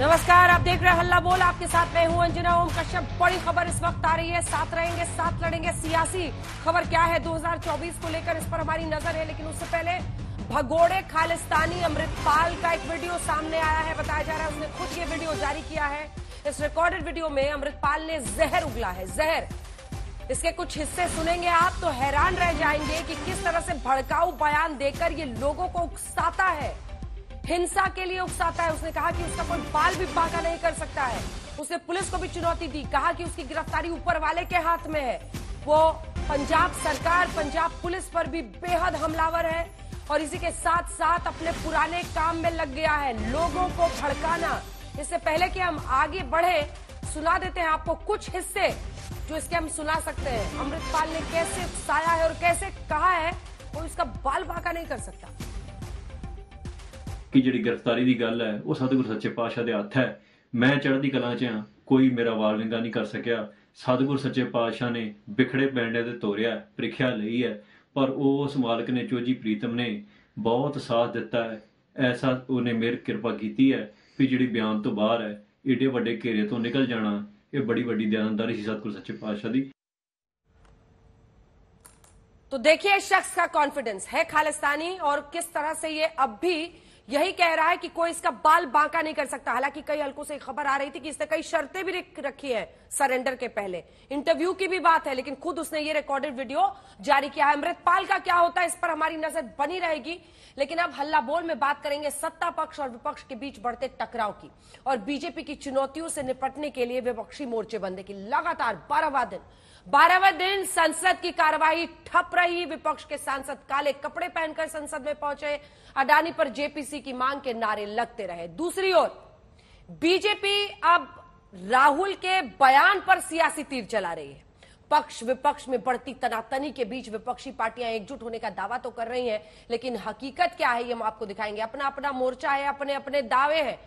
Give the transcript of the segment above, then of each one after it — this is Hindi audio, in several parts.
नमस्कार, आप देख रहे हैं हल्ला बोल। आपके साथ मैं हूं अंजना ओम कश्यप। बड़ी खबर इस वक्त आ रही है, साथ रहेंगे साथ लड़ेंगे सियासी खबर क्या है 2024 को लेकर, इस पर हमारी नजर है। लेकिन उससे पहले भगोड़े खालिस्तानी अमृतपाल का एक वीडियो सामने आया है। बताया जा रहा है उसने खुद ये वीडियो जारी किया है। इस रिकॉर्डेड वीडियो में अमृतपाल ने जहर उगला है, जहर। इसके कुछ हिस्से सुनेंगे आप तो हैरान रह जाएंगे कि किस तरह से भड़काऊ बयान देकर ये लोगों को उकसाता है, हिंसा के लिए उकसाता है। उसने कहा कि उसका कोई बाल भी बांका नहीं कर सकता है। उसने पुलिस को भी चुनौती दी, कहा कि उसकी गिरफ्तारी ऊपर वाले के हाथ में है। वो पंजाब सरकार, पंजाब पुलिस पर भी बेहद हमलावर है और इसी के साथ साथ अपने पुराने काम में लग गया है, लोगों को भड़काना। इससे पहले कि हम आगे बढ़े, सुना देते हैं आपको कुछ हिस्से जो इसके हम सुना सकते हैं। अमृतपाल ने कैसे उकसाया है और कैसे कहा है वो इसका बाल बांका नहीं कर सकता। कि जिहड़ी गिरफ्तारी की गल है वो सतगुरु सच्चे पातशाह दे हत्थ है। मैं चढ़दी कलां च हां, कोई मेरा वाल विंगा नहीं कर सकिया। सतगुरु सच्चे पातशाह ने बिखड़े पैंडे ते तोरिया, प्रीख्या लई है, पर उस मालक ने चोजी प्रीतम ने बहुत साथ दिता है। ऐसा उन्हें मेरी कृपा की है कि जिहड़ी बयान तो बाहर है, एडे वड्डे घेरे तो निकल जाना, ये बड़ी वड्डी दयानतदारी सी सतगुरु सच्चे पातशाह दी। तो देखिए शख्स का कॉन्फिडेंस है खालिस्तानी और किस तरह से ये अब भी यही कह रहा है कि कोई इसका बाल बांका नहीं कर सकता। हालांकि कई हल्कों से खबर आ रही थी कि इसने कई शर्तें भी रखी है सरेंडर के पहले, इंटरव्यू की भी बात है, लेकिन खुद उसने ये रिकॉर्डेड वीडियो जारी किया है। अमृतपाल का क्या होता है इस पर हमारी नजर बनी रहेगी। लेकिन अब हल्ला बोल में बात करेंगे सत्ता पक्ष और विपक्ष के बीच बढ़ते टकराव की और बीजेपी की चुनौतियों से निपटने के लिए विपक्षी मोर्चेबंदी की। लगातार 12वां दिन संसद की कार्यवाही ठप रही। विपक्ष के सांसद काले कपड़े पहनकर संसद में पहुंचे, अडानी पर जेपीसी की मांग के नारे लगते रहे। दूसरी ओर बीजेपी अब राहुल के बयान पर सियासी तीर चला रही है। पक्ष विपक्ष में बढ़ती तनातनी के बीच विपक्षी पार्टियां एकजुट होने का दावा तो कर रही हैं, लेकिन हकीकत क्या है ये हम आपको दिखाएंगे। अपना अपना मोर्चा है, अपने अपने दावे हैं।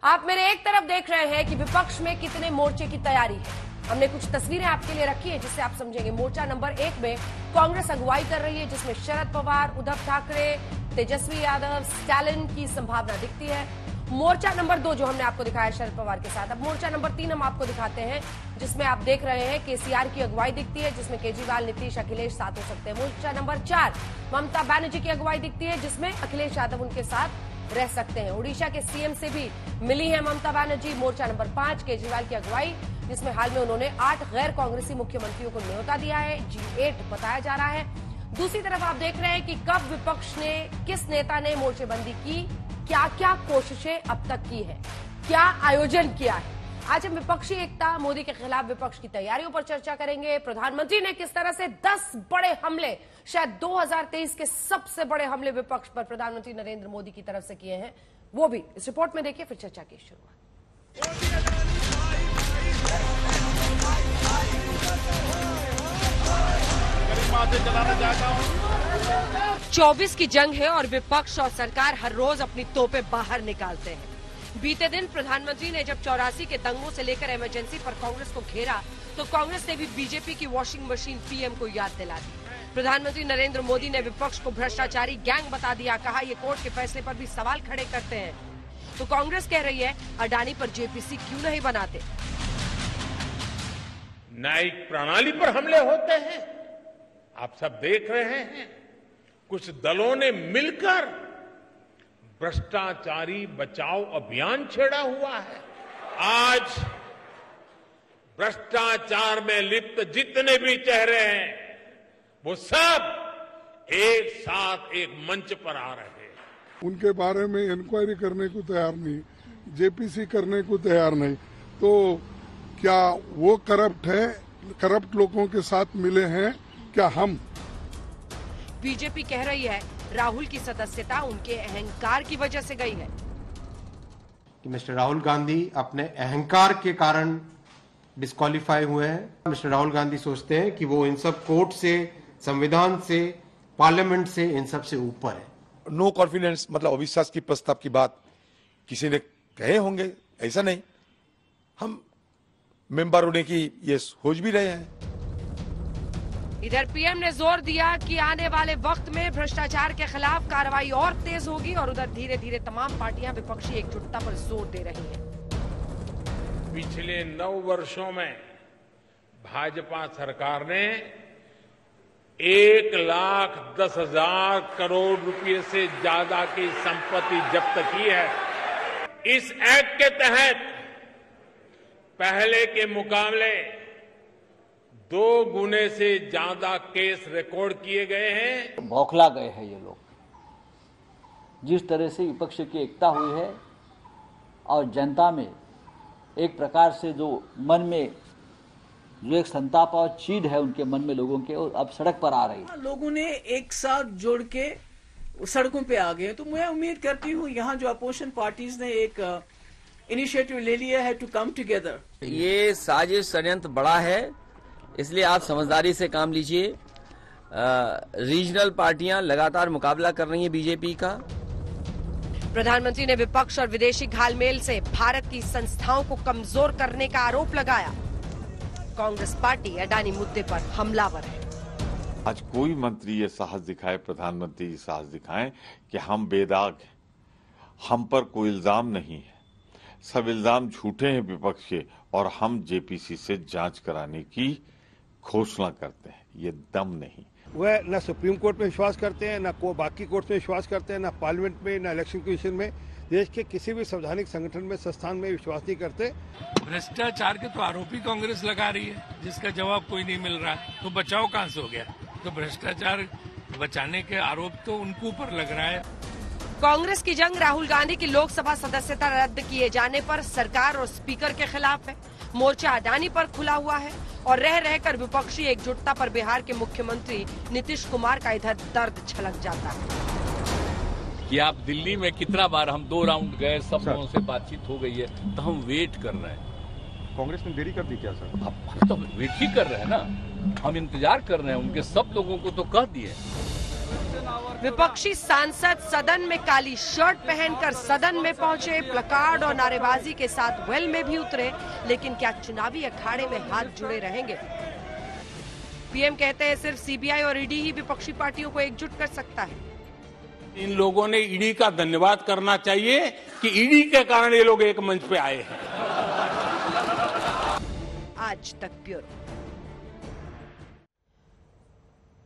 आप मेरे एक तरफ देख रहे हैं कि विपक्ष में कितने मोर्चे की तैयारी है। हमने कुछ तस्वीरें आपके लिए रखी है जिससे आप समझेंगे। मोर्चा नंबर 1 में कांग्रेस अगुवाई कर रही है, जिसमें शरद पवार, उद्धव ठाकरे, तेजस्वी यादव, स्टालिन की संभावना दिखती है। मोर्चा नंबर 2 जो हमने आपको दिखाया शरद पवार के साथ। अब मोर्चा नंबर 3 हम आपको दिखाते हैं, जिसमें आप देख रहे हैं केसीआर की अगुवाई दिखती है, जिसमें केजरीवाल, नीतीश, अखिलेश साथ हो सकते हैं। मोर्चा नंबर 4 ममता बनर्जी की अगुवाई दिखती है, जिसमें अखिलेश यादव उनके साथ रह सकते हैं। उड़ीसा के सीएम से भी मिली है ममता बनर्जी। मोर्चा नंबर 5 केजरीवाल की अगुवाई, जिसमें हाल में उन्होंने 8 गैर कांग्रेसी मुख्यमंत्रियों को न्योता दिया है, G8 बताया जा रहा है। दूसरी तरफ आप देख रहे हैं कि कब विपक्ष ने, किस नेता ने मोर्चेबंदी की, क्या क्या कोशिशें अब तक की है, क्या आयोजन किया है। आज हम विपक्षी एकता, मोदी के खिलाफ विपक्ष की तैयारियों पर चर्चा करेंगे। प्रधानमंत्री ने किस तरह से 10 बड़े हमले, शायद 2023 के सबसे बड़े हमले विपक्ष पर प्रधानमंत्री नरेंद्र मोदी की तरफ से किए हैं, वो भी इस रिपोर्ट में देखिए, फिर चर्चा की शुरुआत। 24 की जंग है और विपक्ष और सरकार हर रोज अपनी तोपें बाहर निकालते हैं। बीते दिन प्रधानमंत्री ने जब 84 के दंगों से लेकर इमरजेंसी पर कांग्रेस को घेरा, तो कांग्रेस ने भी बीजेपी की वॉशिंग मशीन पीएम को याद दिला दी। प्रधानमंत्री नरेंद्र मोदी ने विपक्ष को भ्रष्टाचारी गैंग बता दिया, कहा ये कोर्ट के फैसले पर भी सवाल खड़े करते हैं। तो कांग्रेस कह रही है अडानी पर जेपीसी क्यों नहीं बनाते। न्यायिक प्रणाली पर हमले होते हैं, आप सब देख रहे हैं। कुछ दलों ने मिलकर भ्रष्टाचारी बचाओ अभियान छेड़ा हुआ है। आज भ्रष्टाचार में लिप्त जितने भी चेहरे हैं, वो सब एक साथ एक मंच पर आ रहे हैं। उनके बारे में इंक्वायरी करने को तैयार नहीं, जेपीसी करने को तैयार नहीं, तो क्या वो करप्ट है, करप्ट लोगों के साथ मिले हैं क्या हम? बीजेपी कह रही है राहुल की सदस्यता उनके अहंकार की वजह से गई है। कि मिस्टर राहुल गांधी अपने अहंकार के कारण डिस्क्वालीफाई हुए हैं। मिस्टर राहुल गांधी सोचते हैं कि वो इन सब कोर्ट से, संविधान से, पार्लियामेंट से, इन सब से ऊपर है। नो कॉन्फिडेंस मतलब अविश्वास की प्रस्ताव की बात किसी ने कहे होंगे, ऐसा नहीं। हम मेंबर होने की ये सोच भी रहे हैं। इधर पीएम ने जोर दिया कि आने वाले वक्त में भ्रष्टाचार के खिलाफ कार्रवाई और तेज होगी और उधर धीरे धीरे तमाम पार्टियां विपक्षी एकजुटता पर जोर दे रही हैं। पिछले 9 वर्षों में भाजपा सरकार ने 1,10,000 करोड़ रुपए से ज्यादा की संपत्ति जब्त की है। इस एक्ट के तहत पहले के मुकाबले 2 गुने से ज्यादा केस रिकॉर्ड किए गए हैं। बौखला गए हैं ये लोग। जिस तरह से विपक्ष की एकता हुई है और जनता में एक प्रकार से जो मन में जो एक संताप और चीड़ है उनके मन में लोगों के, अब सड़क पर आ रही है। लोगों ने एक साथ जोड़ के सड़कों पे आ गए। तो मैं उम्मीद करती हूँ यहाँ जो अपोजिशन पार्टीज ने एक इनिशिएटिव ले लिया है टू कम टुगेदर। ये साजिश षड्यंत्र बड़ा है, इसलिए आप समझदारी से काम लीजिए। रीजनल पार्टियां लगातार मुकाबला कर रही हैं बीजेपी का। प्रधानमंत्री ने विपक्ष और विदेशी घालमेल से भारत की संस्थाओं को कमजोर करने का आरोप लगाया। कांग्रेस पार्टी अडानी मुद्दे पर हमलावर है। आज कोई मंत्री ये साहस दिखाए, प्रधानमंत्री ये साहस दिखाएं कि हम बेदाग हैं, हम पर कोई इल्जाम नहीं है, सब इल्जाम झूठे हैं विपक्ष के, और हम जेपीसी से जांच कराने की घोषणा करते हैं। ये दम नहीं। वह न सुप्रीम कोर्ट में विश्वास करते हैं, न को बाकी कोर्ट में विश्वास करते हैं, न पार्लियामेंट में, न इलेक्शन कमीशन में, देश के किसी भी संवैधानिक संगठन में, संस्थान में विश्वास नहीं करते। भ्रष्टाचार के तो आरोप ही कांग्रेस लगा रही है, जिसका जवाब कोई नहीं मिल रहा है। तो बचाव कहां से हो गया? तो भ्रष्टाचार बचाने के आरोप तो उनको ऊपर लग रहा है। कांग्रेस की जंग राहुल गांधी की लोकसभा सदस्यता रद्द किए जाने पर सरकार और स्पीकर के खिलाफ है। मोर्चा अडानी पर खुला हुआ है और रह रहकर विपक्षी एकजुटता पर बिहार के मुख्यमंत्री नीतीश कुमार का इधर दर्द छलक जाता है। कि आप दिल्ली में कितना बार हम 2 राउंड गए, सब लोगों से बातचीत हो गई है, तो हम वेट कर रहे हैं। कांग्रेस ने देरी कर दी क्या सर? अब तो वेट ही कर रहे हैं ना, हम इंतजार कर रहे हैं। उनके सब लोगों को तो कह दिए। विपक्षी सांसद सदन में काली शर्ट पहनकर सदन में पहुंचे, प्लकार्ड और नारेबाजी के साथ वेल में भी उतरे, लेकिन क्या चुनावी अखाड़े में हाथ जुड़े रहेंगे? पीएम कहते हैं सिर्फ सीबीआई और ईडी ही विपक्षी पार्टियों को एकजुट कर सकता है। इन लोगों ने ईडी का धन्यवाद करना चाहिए कि ईडी के कारण ये लोग एक मंच पे आए हैं। आज तक ब्यूरो।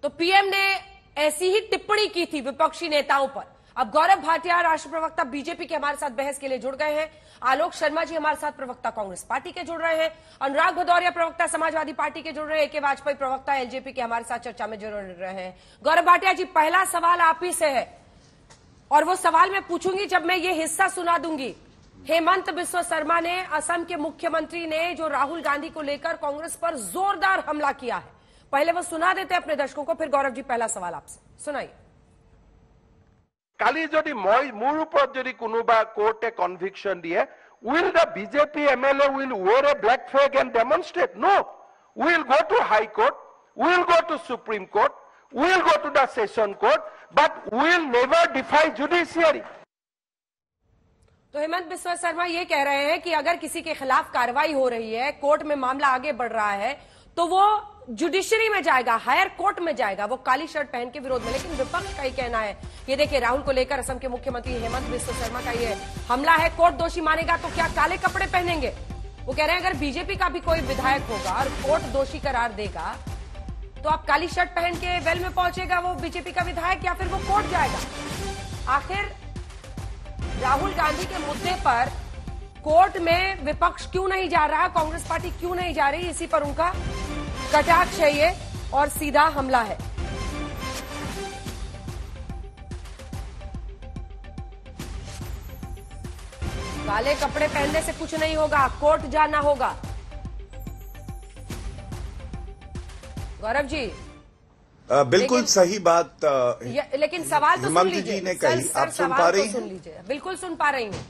तो पीएम ने ऐसी ही टिप्पणी की थी विपक्षी नेताओं पर। अब गौरव भाटिया, राष्ट्रीय प्रवक्ता बीजेपी के, हमारे साथ बहस के लिए जुड़ गए हैं। आलोक शर्मा जी हमारे साथ प्रवक्ता कांग्रेस पार्टी के जुड़ रहे हैं। अनुराग भदौरिया प्रवक्ता समाजवादी पार्टी के जुड़ रहे हैं। ए.के. वाजपेयी प्रवक्ता एलजेपी के हमारे साथ चर्चा में जुड़ रहे हैं। गौरव भाटिया जी, पहला सवाल आप ही से है और वो सवाल मैं पूछूंगी जब मैं ये हिस्सा सुना दूंगी। हेमंत बिस्वा शर्मा ने, असम के मुख्यमंत्री ने, जो राहुल गांधी को लेकर कांग्रेस पर जोरदार हमला किया है, पहले वो सुना देते अपने दर्शकों को, फिर गौरव जी पहला सवाल आपसे सुनाइए। কালি যদি মোৰ ওপৰত যদি কোনোবা কোৰ্টে কনভিকশন দিয়ে, will the BJP MLA will wear a black flag and demonstrate? No, we will go to High Court, we will go to Supreme Court, we will go to the Session Court, but we will never defy judiciary. तो हेमंत बिस्वा शर्मा ये कह रहे हैं कि अगर किसी के खिलाफ कार्रवाई हो रही है, कोर्ट में मामला आगे बढ़ रहा है, तो वो जुडिशरी में जाएगा, हायर कोर्ट में जाएगा, वो काली शर्ट पहन के विरोध में। लेकिन विपक्ष का ही कहना है, ये देखिए राहुल को लेकर असम के मुख्यमंत्री हेमंत बिस्वा शर्मा का ये हमला है, कोर्ट दोषी मानेगा तो क्या काले कपड़े पहनेंगे? वो कह रहे हैं अगर बीजेपी का भी कोई विधायक होगा और कोर्ट दोषी करार देगा तो आप काली शर्ट पहन के वेल में पहुंचेगा वो बीजेपी का विधायक, या फिर वो कोर्ट जाएगा? आखिर राहुल गांधी के मुद्दे पर कोर्ट में विपक्ष क्यों नहीं जा रहा, कांग्रेस पार्टी क्यों नहीं जा रही, इसी पर उनका कटाक्ष है ये और सीधा हमला है। काले कपड़े पहनने से कुछ नहीं होगा, कोर्ट जाना होगा। गौरव जी बिल्कुल सही बात। लेकिन सवाल तो सुन लीजिए, ने कही, आप सुन पा रही हैं? सुन लीजिए, बिल्कुल सुन पा रही हूँ।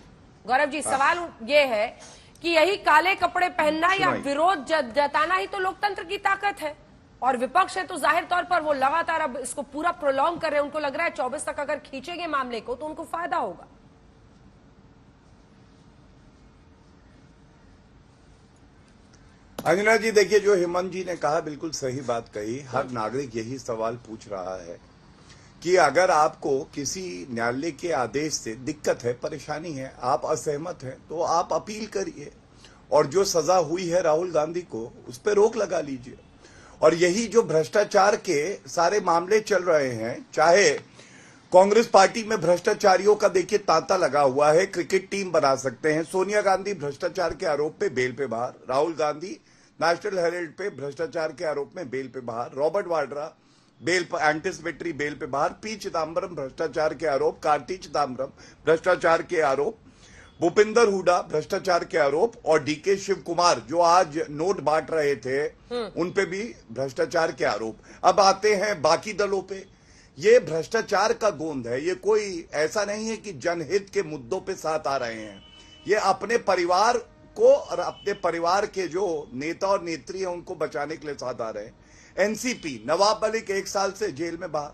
गौरव जी, सवाल ये है कि यही काले कपड़े पहनना या विरोध जताना ही तो लोकतंत्र की ताकत है, और विपक्ष है तो जाहिर तौर पर वो लगातार अब इसको पूरा प्रोलॉन्ग कर रहे हैं। उनको लग रहा है 24 तक अगर खींचेंगे मामले को तो उनको फायदा होगा। अंजना जी, देखिए जो हेमंत जी ने कहा बिल्कुल सही बात कही। हर नागरिक यही सवाल पूछ रहा है कि अगर आपको किसी न्यायालय के आदेश से दिक्कत है, परेशानी है, आप असहमत हैं, तो आप अपील करिए। और जो सजा हुई है राहुल गांधी को उस पर रोक लगा लीजिए। और यही जो भ्रष्टाचार के सारे मामले चल रहे हैं, चाहे कांग्रेस पार्टी में भ्रष्टाचारियों का देखिए तांता लगा हुआ है, क्रिकेट टीम बना सकते हैं। सोनिया गांधी भ्रष्टाचार के आरोप पे बेल पे बाहर, राहुल गांधी नेशनल हेराल्ड पे भ्रष्टाचार के आरोप में बेल पे बाहर, रॉबर्ट वाड्रा बेल पर एंटिसिपेटरी बेल पे बाहर, पी चिदम्बरम भ्रष्टाचार के आरोप, कार्ति चिदम्बरम भ्रष्टाचार के आरोप, भूपिंदर हुडा भ्रष्टाचार के आरोप, और डीके शिव कुमार जो आज नोट बांट रहे थे उन पे भी भ्रष्टाचार के आरोप। अब आते हैं बाकी दलों पे। ये भ्रष्टाचार का गोंद है, ये कोई ऐसा नहीं है कि जनहित के मुद्दों पे साथ आ रहे हैं। ये अपने परिवार को और अपने परिवार के जो नेता और नेत्री हैं उनको बचाने के लिए साथ आ रहे हैं। एनसीपी नवाब मलिक 1 साल से जेल में बाहर,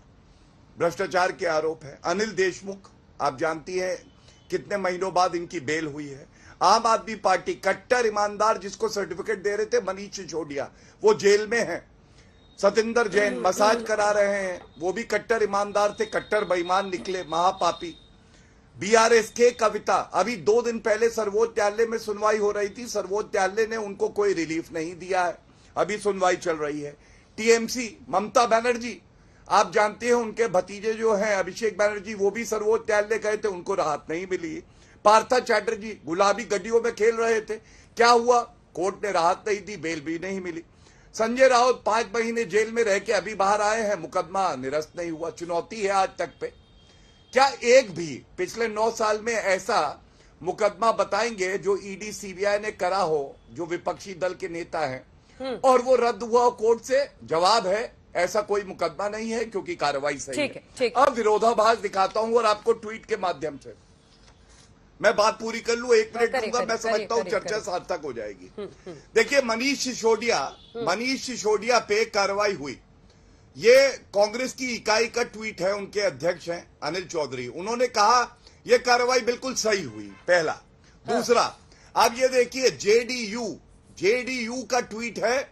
भ्रष्टाचार के आरोप है। अनिल देशमुख आप जानती हैं कितने महीनों बाद इनकी बेल हुई है। आम आदमी पार्टी कट्टर ईमानदार जिसको सर्टिफिकेट दे रहे थे मनीष सिसोदिया, वो जेल में है। सतिंदर जैन मसाज करा रहे हैं, वो भी कट्टर ईमानदार थे, कट्टर बेईमान निकले, महापापी। बीआरएस के कविता अभी 2 दिन पहले सर्वोच्च न्यायालय में सुनवाई हो रही थी, सर्वोच्च न्यायालय ने उनको कोई रिलीफ नहीं दिया है, अभी सुनवाई चल रही है। टीएमसी ममता बनर्जी आप जानते हैं उनके भतीजे जो हैं अभिषेक बनर्जी, वो भी सर्वोच्च न्यायालय गए थे, उनको राहत नहीं मिली। पार्था चैटर्जी गुलाबी गड्डियों में खेल रहे थे, क्या हुआ? कोर्ट ने राहत नहीं दी, बेल भी नहीं मिली। संजय राउत 5 महीने जेल में रह के अभी बाहर आए हैं, मुकदमा निरस्त नहीं हुआ। चुनौती है आज तक पे, क्या एक भी पिछले 9 साल में ऐसा मुकदमा बताएंगे जो ईडी सीबीआई ने करा हो, जो विपक्षी दल के नेता हैं, और वो रद्द हुआ कोर्ट से? जवाब है ऐसा कोई मुकदमा नहीं है, क्योंकि कार्रवाई सही है। अब विरोधाभास दिखाता हूं और आपको ट्वीट के माध्यम से मैं बात पूरी कर लूं, 1 मिनट दूंगा, मैं समझता हूं चर्चा सार्थक हो जाएगी। देखिए मनीष सिसोदिया पे कार्रवाई हुई, ये कांग्रेस की इकाई का ट्वीट है, उनके अध्यक्ष हैं अनिल चौधरी, उन्होंने कहा यह कार्रवाई बिल्कुल सही हुई, पहला। दूसरा, अब ये देखिए जेडीयू का ट्वीट है,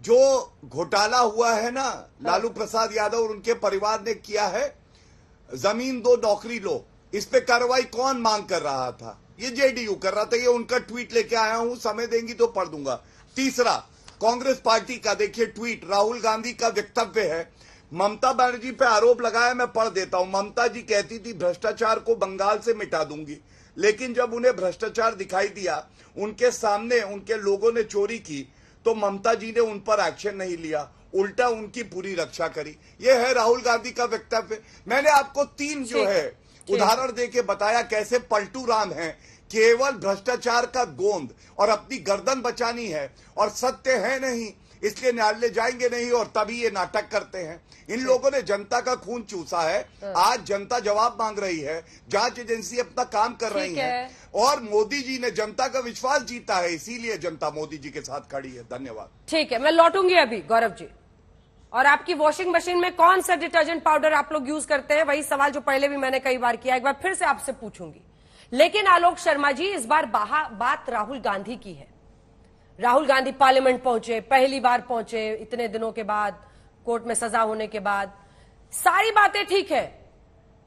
जो घोटाला हुआ है ना लालू प्रसाद यादव और उनके परिवार ने किया है, जमीन दो नौकरी लो, इस पे कार्रवाई कौन मांग कर रहा था? ये जेडीयू कर रहा था। ये उनका ट्वीट लेके आया हूं, समय देंगी तो पढ़ दूंगा। तीसरा, कांग्रेस पार्टी का देखिए ट्वीट, राहुल गांधी का वक्तव्य है, ममता बनर्जी पे आरोप लगाया, मैं पढ़ देता हूं। ममता जी कहती थी भ्रष्टाचार को बंगाल से मिटा दूंगी, लेकिन जब उन्हें भ्रष्टाचार दिखाई दिया, उनके सामने उनके लोगों ने चोरी की, तो ममता जी ने उन पर एक्शन नहीं लिया, उल्टा उनकी पूरी रक्षा करी। यह है राहुल गांधी का वक्तव्य। मैंने आपको 3 जो है उदाहरण देके बताया कैसे पलटू राम है, केवल भ्रष्टाचार का गोंद, और अपनी गर्दन बचानी है, और सत्य है नहीं इसलिए न्यायालय जाएंगे नहीं, और तभी ये नाटक करते हैं। इन लोगों ने जनता का खून चूसा है, आज जनता जवाब मांग रही है, जांच एजेंसी अपना काम कर रही है, और मोदी जी ने जनता का विश्वास जीता है, इसीलिए जनता मोदी जी के साथ खड़ी है। धन्यवाद। ठीक है, मैं लौटूंगी अभी गौरव जी। और आपकी वॉशिंग मशीन में कौन सा डिटर्जेंट पाउडर आप लोग यूज करते हैं? वही सवाल जो पहले भी मैंने कई बार किया, एक बार फिर से आपसे पूछूंगी। लेकिन आलोक शर्मा जी, इस बार बात राहुल गांधी की है। राहुल गांधी पार्लियामेंट पहुंचे, पहली बार पहुंचे इतने दिनों के बाद, कोर्ट में सजा होने के बाद, सारी बातें ठीक है,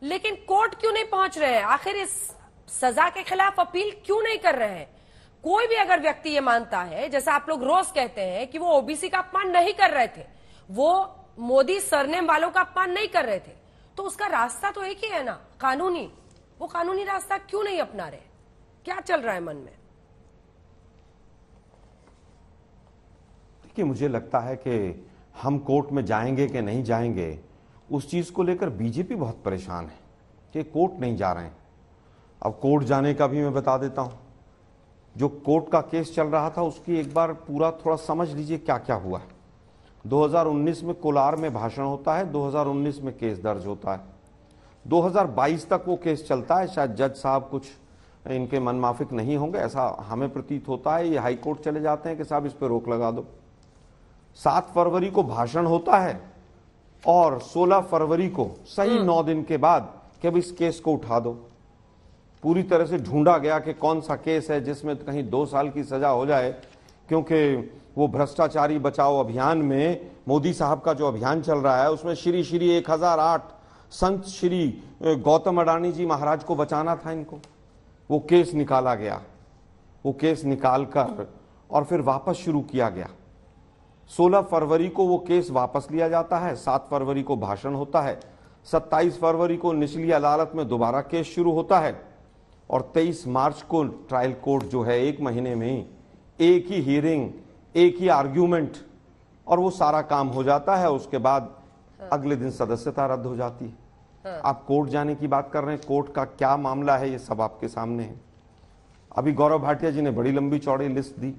लेकिन कोर्ट क्यों नहीं पहुंच रहे हैं? आखिर इस सजा के खिलाफ अपील क्यों नहीं कर रहे हैं? कोई भी अगर व्यक्ति ये मानता है, जैसा आप लोग रोज कहते हैं कि वो ओबीसी का अपमान नहीं कर रहे थे, वो मोदी सरनेम वालों का अपमान नहीं कर रहे थे, तो उसका रास्ता तो एक ही है ना, कानूनी। वो कानूनी रास्ता क्यों नहीं अपना रहे? क्या चल रहा है मन में? देखिए, मुझे लगता है कि हम कोर्ट में जाएंगे कि नहीं जाएंगे, उस चीज को लेकर बीजेपी बहुत परेशान है कि कोर्ट नहीं जा रहे हैं। अब कोर्ट जाने का भी मैं बता देता हूं, जो कोर्ट का केस चल रहा था उसकी एक बार पूरा थोड़ा समझ लीजिए क्या क्या हुआ है। 2019 में कोलार में भाषण होता है, 2019 में केस दर्ज होता है, 2022 तक वो केस चलता है। शायद जज साहब कुछ इनके मनमाफिक नहीं होंगे, ऐसा हमें प्रतीत होता है। ये हाई कोर्ट चले जाते हैं कि साहब इस पर रोक लगा दो। 7 फरवरी को भाषण होता है और 16 फरवरी को सही 9 दिन के बाद कि अब इस केस को उठा दो। पूरी तरह से ढूंढा गया कि कौन सा केस है जिसमें कहीं 2 साल की सजा हो जाए, क्योंकि वो भ्रष्टाचारी बचाओ अभियान में मोदी साहब का जो अभियान चल रहा है उसमें श्री श्री 1008 संत श्री गौतम अडानी जी महाराज को बचाना था इनको, वो केस निकाला गया। वो केस निकालकर और फिर वापस शुरू किया गया। 16 फरवरी को वो केस वापस लिया जाता है, 7 फरवरी को भाषण होता है, 27 फरवरी को निचली अदालत में दोबारा केस शुरू होता है और 23 मार्च को ट्रायल कोर्ट जो है 1 महीने में एक ही हियरिंग, एक ही आर्ग्यूमेंट और वो सारा काम हो जाता है। उसके बाद अगले दिन सदस्यता रद्द हो जाती है। आप कोर्ट जाने की बात कर रहे हैं, कोर्ट का क्या मामला है ये सब आपके सामने है। अभी गौरव भाटिया जी ने बड़ी लंबी चौड़ी लिस्ट दी।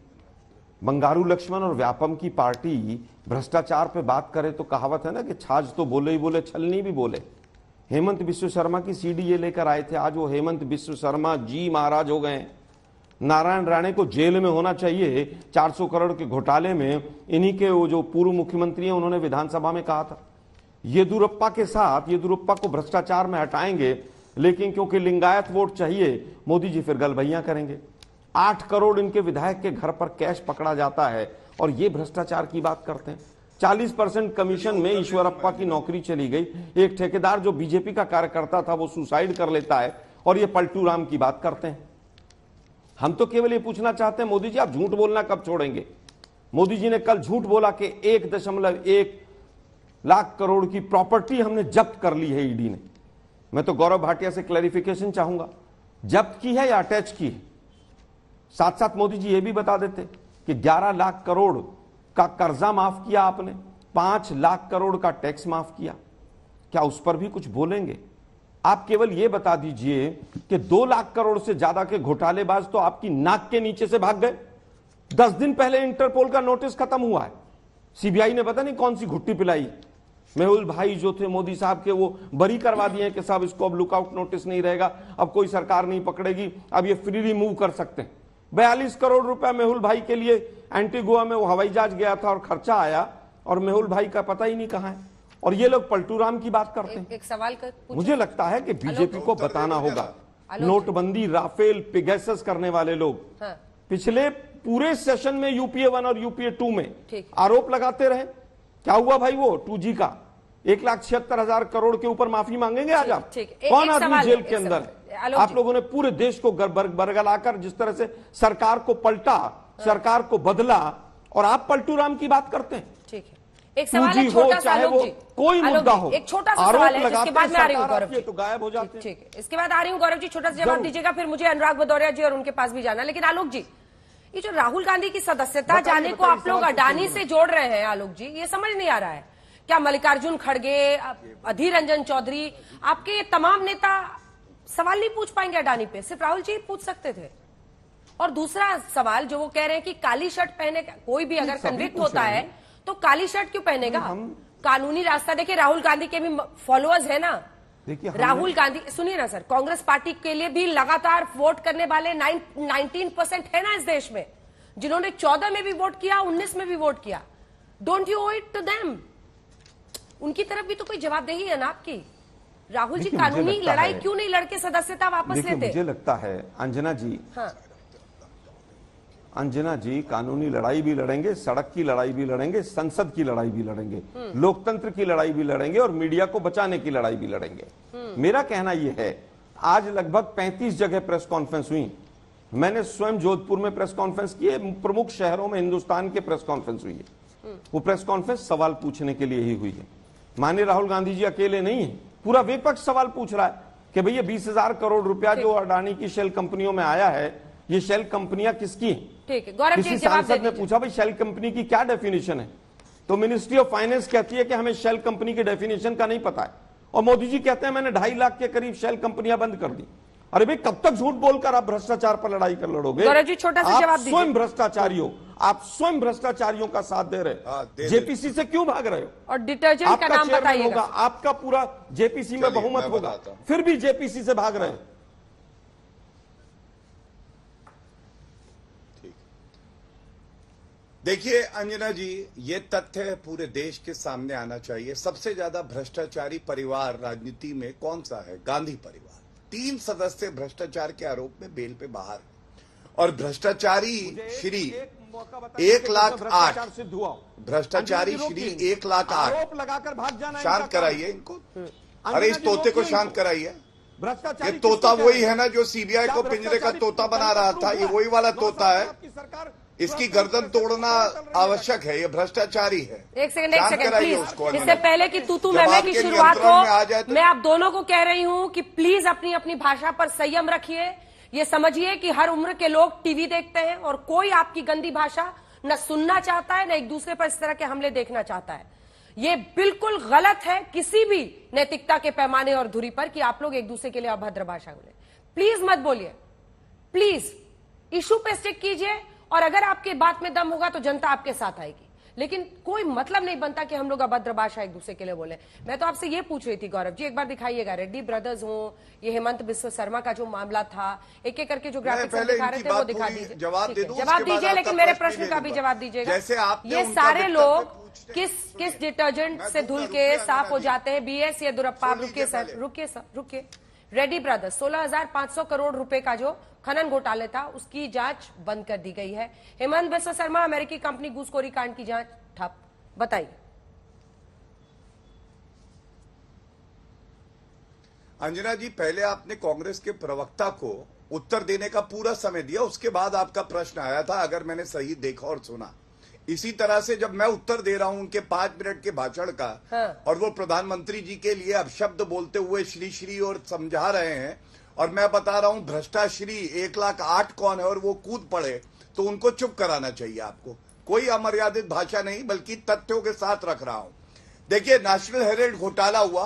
बंगारू लक्ष्मण और व्यापम की पार्टी भ्रष्टाचार पे बात करे तो कहावत है ना कि छाछ तो बोले ही बोले, छलनी भी बोले। हेमंत बिश्व शर्मा की सीडी ये लेकर आए थे, आज वो हेमंत बिश्व शर्मा जी महाराज हो गए। नारायण राणे को जेल में होना चाहिए 400 करोड़ के घोटाले में। इन्हीं के वो जो पूर्व मुख्यमंत्री हैं उन्होंने विधानसभा में कहा था येदुरप्पा के साथ, येदुरप्पा को भ्रष्टाचार में हटाएंगे, लेकिन क्योंकि लिंगायत वोट चाहिए मोदी जी फिर गलभैया करेंगे। 8 करोड़ इनके विधायक के घर पर कैश पकड़ा जाता है और ये भ्रष्टाचार की बात करते हैं। 40% कमीशन में ईश्वरप्पा की नौकरी चली गई। एक ठेकेदार जो बीजेपी का कार्यकर्ता था वो सुसाइड कर लेता है और ये पलटू राम की बात करते हैं। हम तो केवल ये पूछना चाहते हैं मोदी जी आप झूठ बोलना कब छोड़ेंगे। मोदी जी ने कल झूठ बोला कि 1.1 लाख करोड़ की प्रॉपर्टी हमने जब्त कर ली है ईडी ने। मैं तो गौरव भाटिया से क्लैरिफिकेशन चाहूंगा, जब्त की है या अटैच की है। साथ साथ मोदी जी ये भी बता देते कि 11 लाख करोड़ का कर्जा माफ किया आपने, 5 लाख करोड़ का टैक्स माफ किया, क्या उस पर भी कुछ बोलेंगे? आप केवल ये बता दीजिए कि 2 लाख करोड़ से ज्यादा के घोटालेबाज तो आपकी नाक के नीचे से भाग गए। 10 दिन पहले इंटरपोल का नोटिस खत्म हुआ है, सीबीआई ने पता नहीं कौन सी घुट्टी पिलाई। मेहुल भाई जो थे मोदी साहब के वो बरी करवा दिए कि साहब इसको अब लुकआउट नोटिस नहीं रहेगा, अब कोई सरकार नहीं पकड़ेगी, अब ये फ्रीली मूव कर सकते हैं। 42 करोड़ रुपया मेहुल भाई के लिए एंटीगुआ में वो हवाई जहाज गया था और खर्चा आया और मेहुल भाई का पता ही नहीं कहां है। और ये लोग पलटू राम की बात करते हैं। एक सवाल मुझे लगता है कि बीजेपी को बताना होगा, नोटबंदी, राफेल, पिगैसस करने वाले लोग पिछले पूरे सेशन में यूपीए 1 और यूपीए 2 में आरोप लगाते रहे। क्या हुआ भाई वो 2G का 1,76,000 करोड़ के ऊपर माफी मांगेंगे आज आप? कौन आदमी जेल के अंदर? आप लोगों ने पूरे देश को बरगलाकर जिस तरह से सरकार को पलटा, सरकार को बदला और आप पलटू राम की बात करते हैं। ठीक है, एक सवाल है छोटा सा, आलोक जी, कोई मुद्दा हो, एक छोटा सा सवाल है जिसके बाद मैं आ रही हूँ गौरव जी, तो गायब हो जाते हैं। ठीक है, इसके बाद आ रही हूँ गौरव जी, छोटा सा जवाब दीजिएगा, फिर मुझे अनुराग भदौरिया जी और उनके पास भी जाना। लेकिन आलोक जी, ये जो राहुल गांधी की सदस्यता जाने को आप लोग अडानी से जोड़ रहे हैं, आलोक जी, ये समझ नहीं आ रहा है क्या मल्लिकार्जुन खड़गे, अधीर रंजन चौधरी, आपके तमाम नेता सवाल नहीं पूछ पाएंगे अडानी पे, सिर्फ राहुल जी पूछ सकते थे? और दूसरा सवाल जो वो कह रहे हैं कि काली शर्ट पहने, कोई भी अगर कन्विक्ट होता है तो काली शर्ट क्यों पहनेगा? कानूनी रास्ता देखिए, राहुल गांधी के भी फॉलोअर्स है ना। राहुल गांधी, सुनिए ना सर, कांग्रेस पार्टी के लिए भी लगातार वोट करने वाले 19% है ना इस देश में, जिन्होंने 14 में भी वोट किया, 19 में भी वोट किया। Don't you owe it to them? उनकी तरफ भी तो कोई जवाबदेही है ना आपकी। राहुल जी कानूनी लड़ाई क्यों नहीं लड़के सदस्यता वापस लेते? मुझे लगता है अंजना जी, हाँ। अंजना जी कानूनी लड़ाई भी लड़ेंगे, सड़क की लड़ाई भी लड़ेंगे, संसद की लड़ाई भी लड़ेंगे, लोकतंत्र की लड़ाई भी लड़ेंगे और मीडिया को बचाने की लड़ाई भी लड़ेंगे। मेरा कहना यह है, आज लगभग 35 जगह प्रेस कॉन्फ्रेंस हुई, मैंने स्वयं जोधपुर में प्रेस कॉन्फ्रेंस की है, प्रमुख शहरों में हिंदुस्तान के प्रेस कॉन्फ्रेंस हुई है। वो प्रेस कॉन्फ्रेंस सवाल पूछने के लिए ही हुई है। माननीय राहुल गांधी जी अकेले नहीं है, पूरा विपक्ष सवाल पूछ रहा है कि भैया 20,000 करोड़ रुपया जो अडानी की शेल कंपनियों में आया है, ये शेल कंपनियां किसकी हैं? ठीक है, गौरव जी किसी सांसद ने पूछा भाई शेल कंपनी की क्या डेफिनेशन है, तो मिनिस्ट्री ऑफ फाइनेंस कहती है कि हमें शेल कंपनी की डेफिनेशन का नहीं पता है, और मोदी जी कहते हैं मैंने 2.5 लाख के करीब शेल कंपनियां बंद कर दी। अरे भाई कब तक झूठ बोलकर आप भ्रष्टाचार पर लड़ाई कर लड़ोगे? गौरव जी छोटा सा जवाब दीजिए। स्वयं भ्रष्टाचारियों, आप स्वयं भ्रष्टाचारियों का साथ दे रहे, जेपीसी से क्यों भाग रहे हो? और डिटर्जेंट का नाम बताइएगा। आपका पूरा जेपीसी में बहुमत होगा, फिर भी जेपीसी से भाग रहे। देखिए अंजना जी, ये तथ्य पूरे देश के सामने आना चाहिए। सबसे ज्यादा भ्रष्टाचारी परिवार राजनीति में कौन सा है? गांधी परिवार। 3 सदस्य भ्रष्टाचार के आरोप में बेल पे बाहर, और भ्रष्टाचारी श्री 1,08,000 भ्रष्टाचारी श्री 1,08,000 लगाकर भाग जाना। शांत कराइए इनको, अरे इस तोते को शांत कराइए। भ्रष्टाचारी ये तोता वही है ना जो सीबीआई को पिंजरे का तोता बना रहा था, ये वही वाला तोता है। इसकी गर्दन तोड़ना आवश्यक है, ये भ्रष्टाचारी है। एक सेकंड प्लीज, उसको इससे पहले कि तूतू मैमे की शुरुआत हो, मैं आप दोनों को कह रही हूं कि प्लीज अपनी अपनी भाषा पर संयम रखिए। ये समझिए कि हर उम्र के लोग टीवी देखते हैं और कोई आपकी गंदी भाषा न सुनना चाहता है, न एक दूसरे पर इस तरह के हमले देखना चाहता है। ये बिल्कुल गलत है किसी भी नैतिकता के पैमाने और धुरी पर कि आप लोग एक दूसरे के लिए अभद्र भाषा बोले। प्लीज मत बोलिए, प्लीज इशू पे स्टिक कीजिए, और अगर आपके बात में दम होगा तो जनता आपके साथ आएगी, लेकिन कोई मतलब नहीं बनता कि हम लोग अभद्र भाषा एक दूसरे के लिए बोले। मैं तो आपसे ये पूछ रही थी गौरव जी, एक बार दिखाइएगा रेड्डी ब्रदर्स हो, ये हेमंत बिस्व शर्मा का जो मामला था, एक एक करके जो ग्राफिक्स दिखा रहे थे वो दिखा दीजिए। जवाब दीजिए, लेकिन मेरे प्रश्न का भी जवाब दीजिएगा। ये सारे लोग किस डिटर्जेंट से धुल के साफ हो जाते हैं? बीएस या दुरप्पा? रुकिए सर, रुकिए। रेड्डी ब्रदर्स 16,500 करोड़ रुपए का जो खनन घोटाले था उसकी जांच बंद कर दी गई है। हेमंत बिस्व शर्मा अमेरिकी कंपनी घूसखोरी कांड की जांच ठप। बताइए। अंजना जी, पहले आपने कांग्रेस के प्रवक्ता को उत्तर देने का पूरा समय दिया, उसके बाद आपका प्रश्न आया था, अगर मैंने सही देखा और सुना। इसी तरह से जब मैं उत्तर दे रहा हूं उनके 5 मिनट के भाषण का, और वो प्रधानमंत्री जी के लिए अपशब्द बोलते हुए श्री और समझा रहे हैं, और मैं बता रहा हूं भ्रष्टाश्री 1,08,000 कौन है और वो कूद पड़े, तो उनको चुप कराना चाहिए आपको। कोई अमर्यादित भाषा नहीं, बल्कि तथ्यों के साथ रख रहा हूं। देखिए, नेशनल हेराल्ड घोटाला हुआ,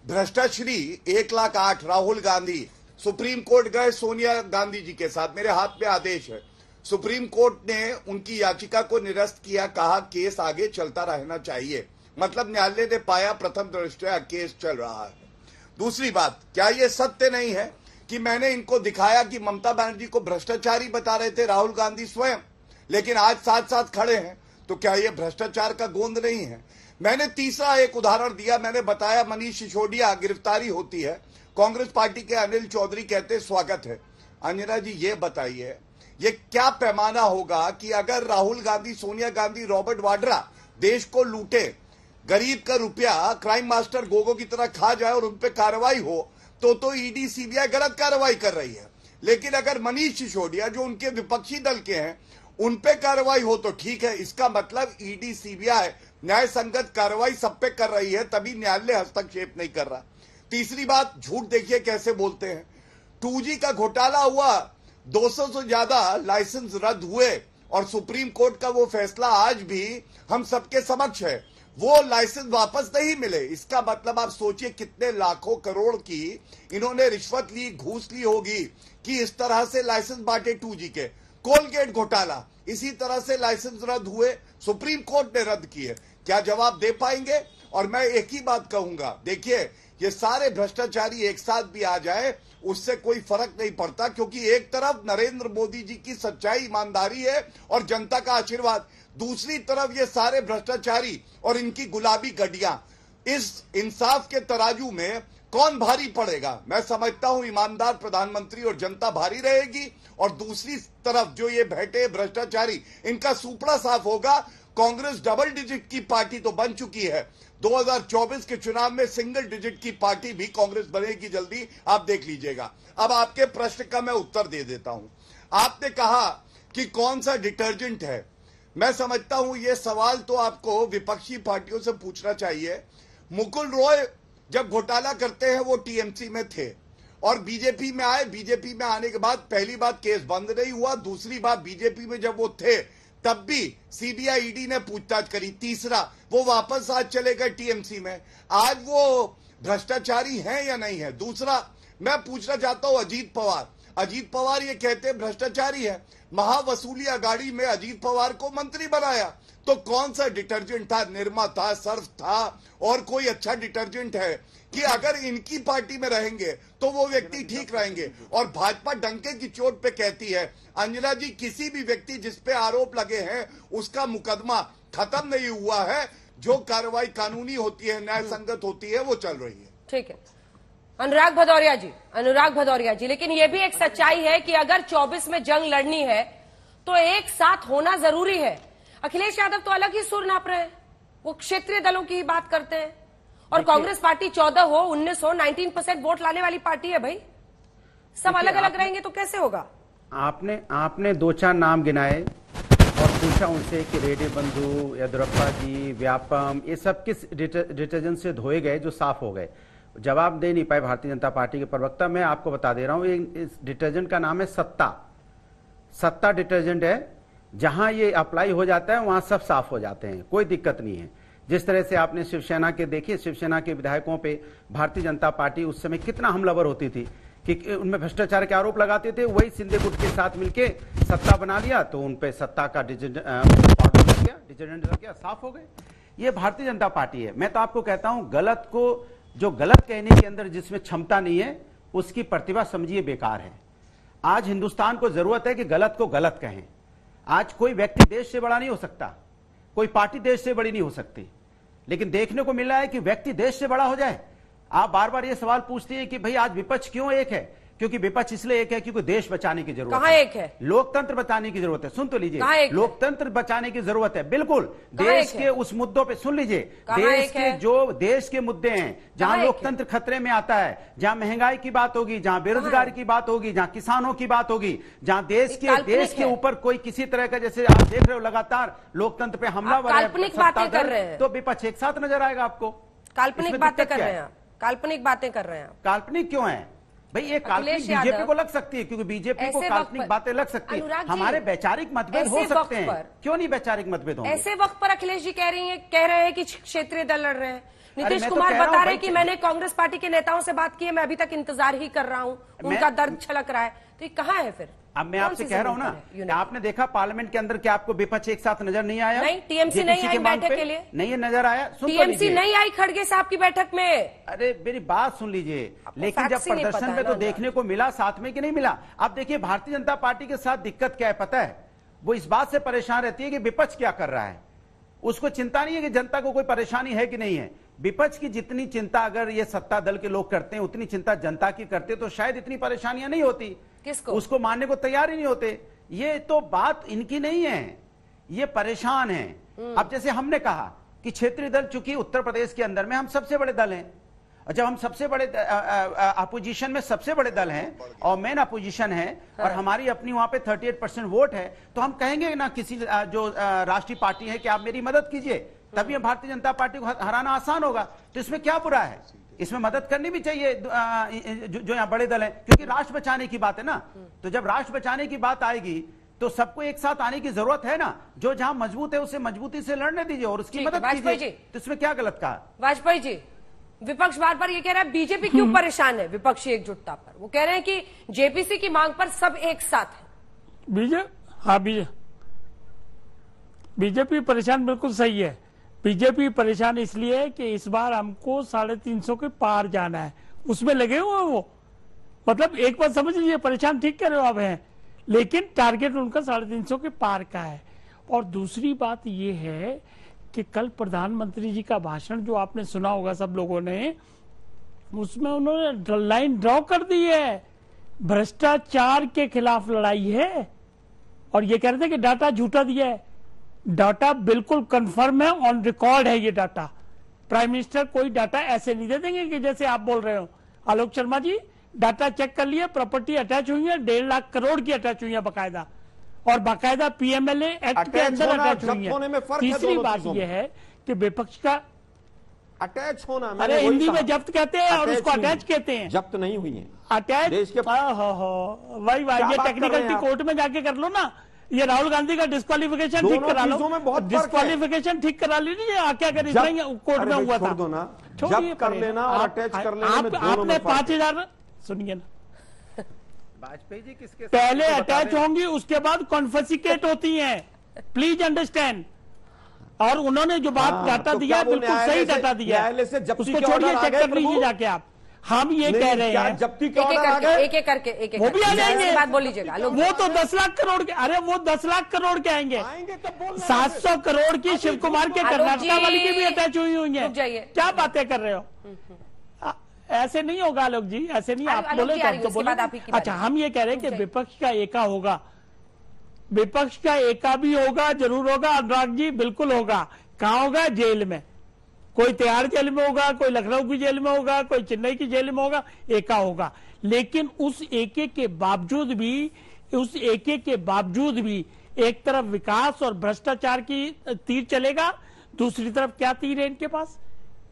भ्रष्टाश्री 1,08,000, राहुल गांधी सुप्रीम कोर्ट गए सोनिया गांधी जी के साथ, मेरे हाथ में आदेश है। सुप्रीम कोर्ट ने उनकी याचिका को निरस्त किया, कहा केस आगे चलता रहना चाहिए। मतलब न्यायालय ने पाया प्रथम दृष्टया केस चल रहा है। दूसरी बात, क्या यह सत्य नहीं है कि मैंने इनको दिखाया कि ममता बनर्जी को भ्रष्टाचारी बता रहे थे राहुल गांधी स्वयं, लेकिन आज साथ साथ खड़े हैं, तो क्या यह भ्रष्टाचार का गोंद नहीं है? मैंने तीसरा एक उदाहरण दिया, मैंने बताया मनीष सिसोदिया गिरफ्तारी होती है, कांग्रेस पार्टी के अनिल चौधरी कहते स्वागत है। अंजना जी, ये बताइए ये क्या पैमाना होगा कि अगर राहुल गांधी, सोनिया गांधी, रॉबर्ट वाड्रा देश को लूटे, गरीब का रुपया क्राइम मास्टर गोगो की तरह खा जाए और उन पे कार्रवाई हो, तो ईडी सीबीआई गलत कार्रवाई कर रही है। लेकिन अगर मनीष सिसोदिया जो उनके विपक्षी दल के हैं उन पे कार्रवाई हो तो ठीक है। इसका मतलब ईडी सीबीआई न्याय संगत कार्रवाई सब पे कर रही है, तभी न्यायालय हस्तक्षेप नहीं कर रहा। तीसरी बात, झूठ देखिए कैसे बोलते हैं। 2G का घोटाला हुआ, 200 से ज्यादा लाइसेंस रद्द हुए, और सुप्रीम कोर्ट का वो फैसला आज भी हम सबके समक्ष है, वो लाइसेंस वापस नहीं मिले। इसका मतलब आप सोचिए कितने लाखों करोड़ की इन्होंने रिश्वत ली, घूस ली होगी कि इस तरह से लाइसेंस बांटे 2G के। कोलगेट घोटाला, इसी तरह से लाइसेंस रद्द हुए, सुप्रीम कोर्ट ने रद्द किए। क्या जवाब दे पाएंगे? और मैं एक ही बात कहूंगा, देखिए ये सारे भ्रष्टाचारी एक साथ भी आ जाए उससे कोई फर्क नहीं पड़ता, क्योंकि एक तरफ नरेंद्र मोदी जी की सच्चाई, ईमानदारी है और जनता का आशीर्वाद, दूसरी तरफ ये सारे भ्रष्टाचारी और इनकी गुलाबी गड्डियां। इस इंसाफ के तराजू में कौन भारी पड़ेगा? मैं समझता हूं ईमानदार प्रधानमंत्री और जनता भारी रहेगी, और दूसरी तरफ जो ये बैठे भ्रष्टाचारी, इनका सुपड़ा साफ होगा। कांग्रेस डबल डिजिट की पार्टी तो बन चुकी है, 2024 के चुनाव में सिंगल डिजिट की पार्टी भी कांग्रेस बनेगी जल्दी, आप देख लीजिएगा। अब आपके प्रश्न का मैं उत्तर दे देता हूं। आपने कहा कि कौन सा डिटर्जेंट है, मैं समझता हूं ये सवाल तो आपको विपक्षी पार्टियों से पूछना चाहिए। मुकुल रॉय जब घोटाला करते हैं वो टीएमसी में थे और बीजेपी में आए, बीजेपी में आने के बाद पहली बात केस बंद नहीं हुआ, दूसरी बात बीजेपी में जब वो थे तब भी सीबीआई ईडी ने पूछताछ करी, तीसरा वो वापस आज चले गए टीएमसी में। आज वो भ्रष्टाचारी हैं या नहीं है? दूसरा मैं पूछना चाहता हूं अजीत पवार ये कहते हैं भ्रष्टाचारी है, महावसूली अगाड़ी में अजीत पवार को मंत्री बनाया, तो कौन सा डिटर्जेंट था? निरमा था, सर्फ था, और कोई अच्छा डिटर्जेंट है कि अगर इनकी पार्टी में रहेंगे तो वो व्यक्ति ठीक रहेंगे? और भाजपा डंके की चोट पे कहती है, अंजना जी किसी भी व्यक्ति जिस पे आरोप लगे हैं उसका मुकदमा खत्म नहीं हुआ है, जो कार्रवाई कानूनी होती है, न्याय संगत होती है, वो चल रही है। ठीक है अनुराग भदौरिया जी, लेकिन ये भी एक सच्चाई है कि अगर 24 में जंग लड़नी है तो एक साथ होना जरूरी है। अखिलेश यादव तो अलग ही सुर नाप रहे हैं, वो क्षेत्रीय दलों की ही बात करते हैं, और कांग्रेस पार्टी 14 हो 19 हो 19% वोट लाने वाली पार्टी है भाई। सब अलग अलग रहेंगे तो कैसे होगा? आपने 2-4 नाम गिनाए और पूछा उनसे कि रेड्डी बंधु, येदियुरप्पा जी, व्यापम, ये सब किस डिटर्जेंट से धोए गए जो साफ हो गए? जवाब दे नहीं पाए भारतीय जनता पार्टी के प्रवक्ता। मैं आपको बता दे रहा हूं, इस डिटर्जेंट का नाम है सत्ता डिटर्जेंट है। जहां ये अप्लाई हो जाता है वहां सब साफ हो जाते हैं, कोई दिक्कत नहीं है। जिस तरह से आपने शिवसेना के देखिए, शिवसेना के विधायकों पे भारतीय जनता पार्टी उस समय कितना हमलावर होती थी कि उनमें भ्रष्टाचार के आरोप लगाते थे। वही सिंधे गुट के साथ मिलके सत्ता बना लिया तो उन पे सत्ता का डिटर्जेंट लग गया, साफ हो गए। ये भारतीय जनता पार्टी है। मैं तो आपको कहता हूं, गलत को जो गलत कहने के अंदर जिसमें क्षमता नहीं है उसकी प्रतिभा समझिए बेकार है। आज हिंदुस्तान को जरूरत है कि गलत को गलत कहें। आज कोई व्यक्ति देश से बड़ा नहीं हो सकता, कोई पार्टी देश से बड़ी नहीं हो सकती, लेकिन देखने को मिल रहा है कि व्यक्ति देश से बड़ा हो जाए। आप बार बार ये सवाल पूछते हैं कि भाई आज विपक्ष क्यों एक है? क्योंकि विपक्ष इसलिए एक है क्योंकि देश बचाने की जरूरत है। एक है? लोकतंत्र बचाने की जरूरत है। सुन तो लीजिए, लोकतंत्र बचाने की जरूरत है, बिल्कुल। देश के उस मुद्दों पे सुन लीजिए, देश के जो देश के मुद्दे हैं जहां लोकतंत्र खतरे में आता है, जहां महंगाई की बात होगी, जहां बेरोजगारी की बात होगी, जहां किसानों की बात होगी, जहां देश के ऊपर कोई किसी तरह का, जैसे आप देख रहे हो लगातार लोकतंत्र पे हमलावर है, काल्पनिक बातें कर रहे हैं, तो विपक्ष एक साथ नजर आएगा आपको। काल्पनिक बातें कर रहे हैं, काल्पनिक बातें कर रहे हैं। काल्पनिक क्यों है भाई? ये काल्पनिक बीजेपी को लग सकती है, क्योंकि बीजेपी को काल्पनिक बातें लग सकती है। हमारे वैचारिक मतभेद हो सकते हैं, क्यों नहीं वैचारिक मतभेद होंगे? ऐसे वक्त पर अखिलेश जी कह रहे हैं कि क्षेत्रीय दल लड़ रहे हैं। नीतीश कुमार बता रहे हैं कि मैंने कांग्रेस पार्टी के नेताओं से बात की है, मैं अभी तक इंतजार ही कर रहा हूं, उनका दर्द छलक रहा है। तो ये कहां है फिर? अब मैं आपसे कह रहा हूं ना, आपने देखा पार्लियामेंट के अंदर क्या आपको विपक्ष एक साथ नजर नहीं आया? नहीं, टीएमसी नहीं आई बैठक के लिए, नहीं नजर आया। टीएमसी नहीं आई खड़गे साहब की बैठक में। अरे मेरी बात सुन लीजिए, लेकिन जब प्रदर्शन में तो देखने को मिला साथ में कि नहीं मिला। अब देखिए भारतीय जनता पार्टी के साथ दिक्कत क्या है पता है? वो इस बात से परेशान रहती है कि विपक्ष क्या कर रहा है। उसको चिंता नहीं है कि जनता को कोई परेशानी है कि नहीं है। विपक्ष की जितनी चिंता अगर ये सत्ता दल के लोग करते हैं, उतनी चिंता जनता की करते तो शायद इतनी परेशानियां नहीं होती। किसको? उसको मानने को तैयार ही नहीं होते। ये तो बात इनकी नहीं है, ये परेशान है। अब जैसे हमने कहा कि क्षेत्रीय दल, चूंकि उत्तर प्रदेश के अंदर में हम सबसे बड़े दल हैं, और जब हम सबसे बड़े अपोजिशन में सबसे बड़े दल हैं और मेन अपोजिशन है, और हमारी अपनी वहां पे 38% वोट है, तो हम कहेंगे ना किसी जो राष्ट्रीय पार्टी है कि आप मेरी मदद कीजिए, तभी भारतीय जनता पार्टी को हराना आसान होगा। तो इसमें क्या बुरा है? इसमें मदद करनी भी चाहिए जो यहाँ बड़े दल हैं, क्योंकि राष्ट्र बचाने की बात है ना। तो जब राष्ट्र बचाने की बात आएगी तो सबको एक साथ आने की जरूरत है ना। जो जहां मजबूत है उसे मजबूती से लड़ने दीजिए और उसकी मदद कीजिए। तो इसमें क्या गलत कहा? वाजपेयी जी, विपक्ष बार बार ये कह रहा है बीजेपी क्यों परेशान है विपक्षी एकजुटता पर? वो कह रहे हैं कि जेपीसी की मांग पर सब एक साथ है। बीजेपी परेशान बिल्कुल सही है। बीजेपी परेशान इसलिए है कि इस बार हमको 350 के पार जाना है, उसमें लगे हुए हैं वो। मतलब एक बार समझ लीजिए, परेशान ठीक कह रहे हो आप हैं, लेकिन टारगेट उनका 350 के पार का है। और दूसरी बात ये है कि कल प्रधानमंत्री जी का भाषण जो आपने सुना होगा सब लोगों ने, उसमें उन्होंने लाइन ड्रॉ कर दी है, भ्रष्टाचार के खिलाफ लड़ाई है। और ये कह रहे थे कि डाटा झूठा दिया है। डाटा बिल्कुल कंफर्म है, ऑन रिकॉर्ड है ये डाटा। प्राइम मिनिस्टर कोई डाटा ऐसे नहीं दे देंगे कि जैसे आप बोल रहे हो। आलोक शर्मा जी, डाटा चेक कर लिए, प्रॉपर्टी अटैच हुई है, 1.5 लाख करोड़ की अटैच हुई है बकायदा, और बकायदा पीएमएलए एक्ट के अंदर अटैच हुई है। तीसरी बात यह है कि विपक्ष का अटैच होना, अरे हिंदी में जब्त कहते हैं और उसको अटैच कहते हैं। जब्त नहीं हुई है, अटैच। वही ये टेक्निकल कोर्ट में जाके कर लो ना। ये राहुल गांधी का डिस्क्वालिफिकेशन ठीक करा लो, डिस्क्वालिफिकेशन ठीक करा लीजिए। आके अगर कोर्ट में हुआ था, जब्त कर लेना और अटैच कर लेना में दोनों में 5,000 सुनिए ना, वाजपेयी जी किसके पहले अटैच होंगी उसके बाद कॉन्फिस्केट होती हैं, प्लीज अंडरस्टैंड। और उन्होंने जो बात डाटा दिया है बिल्कुल सही डाटा दिया है, उसको छोड़िए, चेक कर लीजिए जाके आप। हम ये कह रहे हैं जब्ती एक एक करके वो भी आ जाएंगे, बात बोल लीजिएगा। वो तो 10 लाख करोड़ के, अरे वो 10 लाख करोड़ के आएंगे। 700 करोड़ की शिव कुमार के कर्नाटका वाली की भी अटैच हुई हुई है। क्या बातें कर रहे हो? ऐसे नहीं होगा आलोक जी, ऐसे नहीं। आप बोले तो बोले। अच्छा, हम ये कह रहे हैं कि विपक्ष का एका होगा, विपक्ष का एका भी होगा, जरूर होगा। अनुराग जी बिल्कुल होगा। कहाँ होगा? जेल में। कोई तिहाड़ जेल में होगा, कोई लखनऊ की जेल में होगा, कोई चेन्नई की जेल में होगा, एका होगा। लेकिन उस एके के बावजूद भी एक तरफ विकास और भ्रष्टाचार की तीर चलेगा, दूसरी तरफ क्या तीर है इनके पास?